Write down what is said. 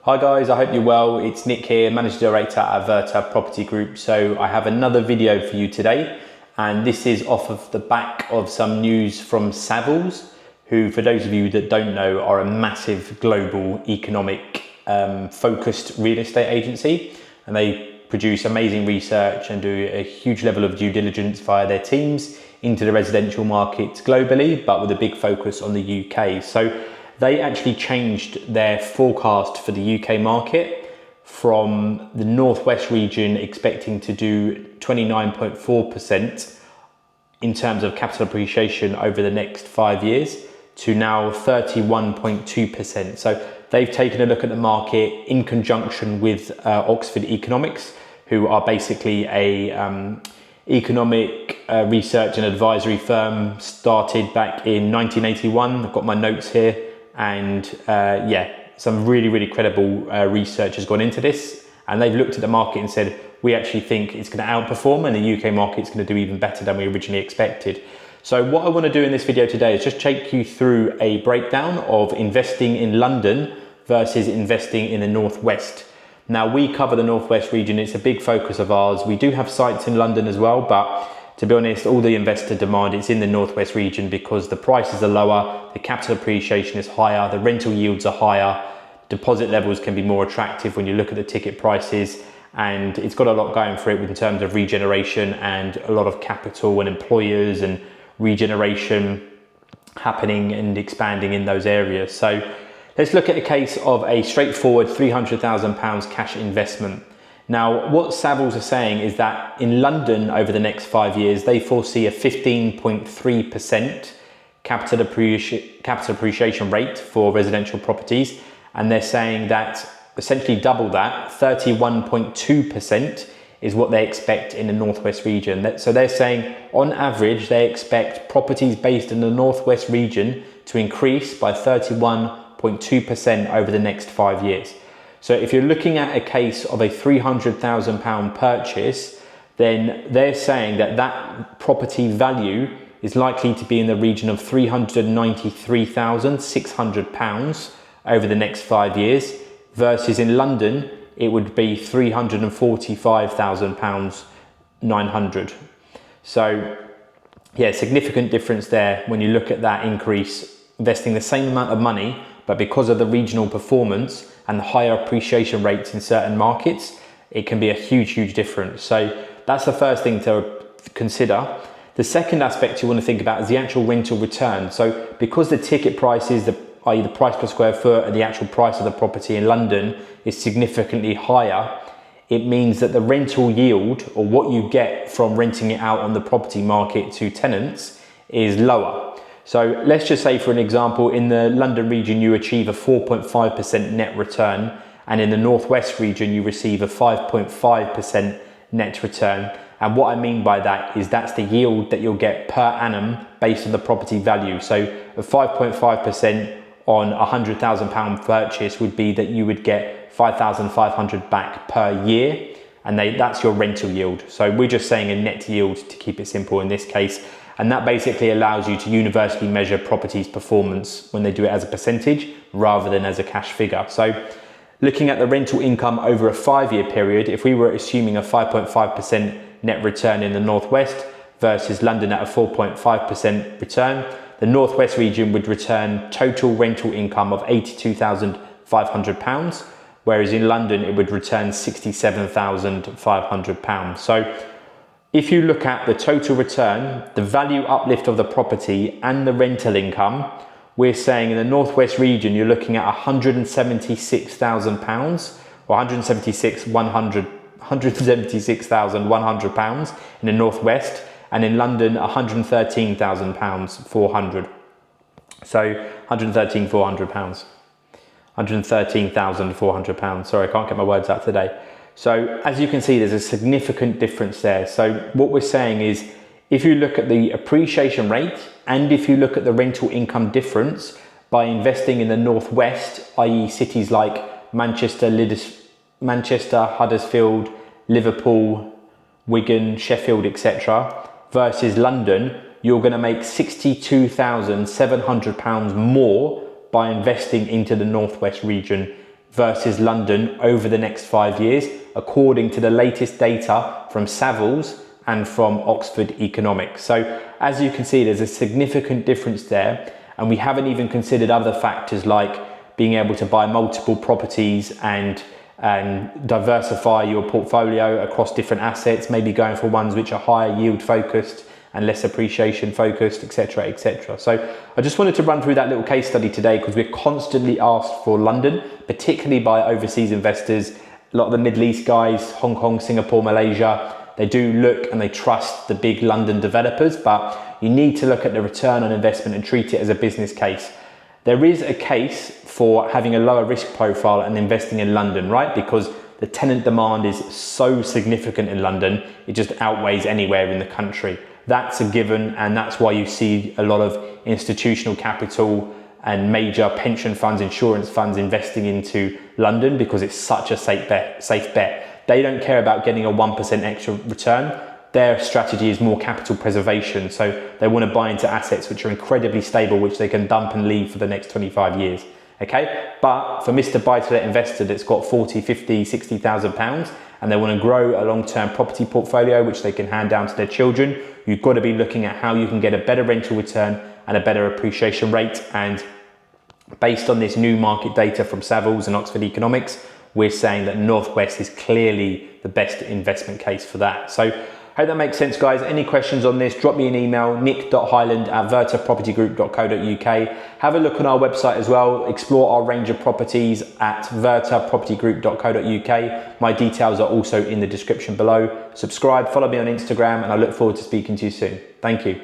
Hi guys, I hope you're well. It's Nick here, Managing Director at Verta Property Group. So I have another video for you today, and this is off of the back of some news from Savills, who, for those of you that don't know, are a massive global economic focused real estate agency, and they produce amazing research and do a huge level of due diligence via their teams into the residential markets globally, but with a big focus on the UK. So they actually changed their forecast for the UK market from the Northwest region expecting to do 29.4% in terms of capital appreciation over the next 5 years to now 31.2%. So they've taken a look at the market in conjunction with Oxford Economics, who are basically a economic research and advisory firm started back in 1981. I've got my notes here. And some really credible research has gone into this, and they've looked at the market and said, we actually think it's going to outperform and the UK market's going to do even better than we originally expected. So what I want to do in this video today is just take you through a breakdown of investing in London versus investing in the Northwest. Now, we cover the Northwest region. It's a big focus of ours. We do have sites in London as well, but to be honest, all the investor demand is in the Northwest region because the prices are lower, the capital appreciation is higher, the rental yields are higher, deposit levels can be more attractive when you look at the ticket prices, and it's got a lot going for it in terms of regeneration and a lot of capital and employers and regeneration happening and expanding in those areas. So let's look at a case of a straightforward £300,000 cash investment. Now, what Savills are saying is that in London over the next 5 years, they foresee a 15.3% capital appreciation rate for residential properties. And they're saying that essentially double that, 31.2% is what they expect in the Northwest region. So they're saying on average, they expect properties based in the Northwest region to increase by 31.2% over the next 5 years. So if you're looking at a case of a £300,000 purchase, then they're saying that that property value is likely to be in the region of £393,600 over the next 5 years, versus in London, it would be £345,000 900. So yeah, significant difference there when you look at that increase, investing the same amount of money, but because of the regional performance and the higher appreciation rates in certain markets, it can be a huge difference. So that's the first thing to consider. The second aspect you want to think about is the actual rental return. So because the ticket prices, i.e. the price per square foot and the actual price of the property in London is significantly higher, it means that the rental yield, or what you get from renting it out on the property market to tenants, is lower. So let's just say, for an example, in the London region, you achieve a 4.5% net return, and in the Northwest region, you receive a 5.5% net return. And what I mean by that is that's the yield that you'll get per annum based on the property value. So a 5.5% on a £100,000 purchase would be that you would get 5,500 back per year, and that's your rental yield. So we're just saying a net yield to keep it simple in this case. And that basically allows you to universally measure properties' performance when they do it as a percentage rather than as a cash figure. So looking at the rental income over a 5-year period, if we were assuming a 5.5% net return in the Northwest versus London at a 4.5% return, the Northwest region would return total rental income of £82,500, whereas in London it would return £67,500. So if you look at the total return, the value uplift of the property and the rental income, we're saying in the Northwest region, you're looking at £176,000 or £176,100 in the Northwest, and in London, £113,400. So £113,400. Sorry, I can't get my words out today. So as you can see, there's a significant difference there. So what we're saying is, if you look at the appreciation rate and if you look at the rental income difference by investing in the Northwest, i.e. cities like Manchester, Huddersfield, Liverpool, Wigan, Sheffield, etc., versus London, you're going to make £62,700 more by investing into the Northwest region versus London over the next 5 years, according to the latest data from Savills and from Oxford Economics. So as you can see, there's a significant difference there, and we haven't even considered other factors like being able to buy multiple properties and diversify your portfolio across different assets, maybe going for ones which are higher yield focused and less appreciation focused, etc., etc. So I just wanted to run through that little case study today because we're constantly asked for London, particularly by overseas investors. A lot of the Middle East guys, Hong Kong, Singapore, Malaysia, they do look and they trust the big London developers, but you need to look at the return on investment and treat it as a business case. There is a case for having a lower risk profile and investing in London, right? Because the tenant demand is so significant in London, it just outweighs anywhere in the country. That's a given, and that's why you see a lot of institutional capital and major pension funds, insurance funds investing into London because it's such a safe bet. They don't care about getting a 1% extra return. Their strategy is more capital preservation. So they want to buy into assets which are incredibly stable, which they can dump and leave for the next 25 years. Okay, but for Mr. Buy-to-Let investor that's got 40, 50, 60,000 pounds and they want to grow a long-term property portfolio which they can hand down to their children, you've got to be looking at how you can get a better rental return and a better appreciation rate. And based on this new market data from Savills and Oxford Economics, we're saying that Northwest is clearly the best investment case for that. So I hope that makes sense, guys. Any questions on this, drop me an email, nick.hyland@vertapropertygroup.co.uk. Have a look on our website as well. Explore our range of properties at vertapropertygroup.co.uk. My details are also in the description below. Subscribe, follow me on Instagram, and I look forward to speaking to you soon. Thank you.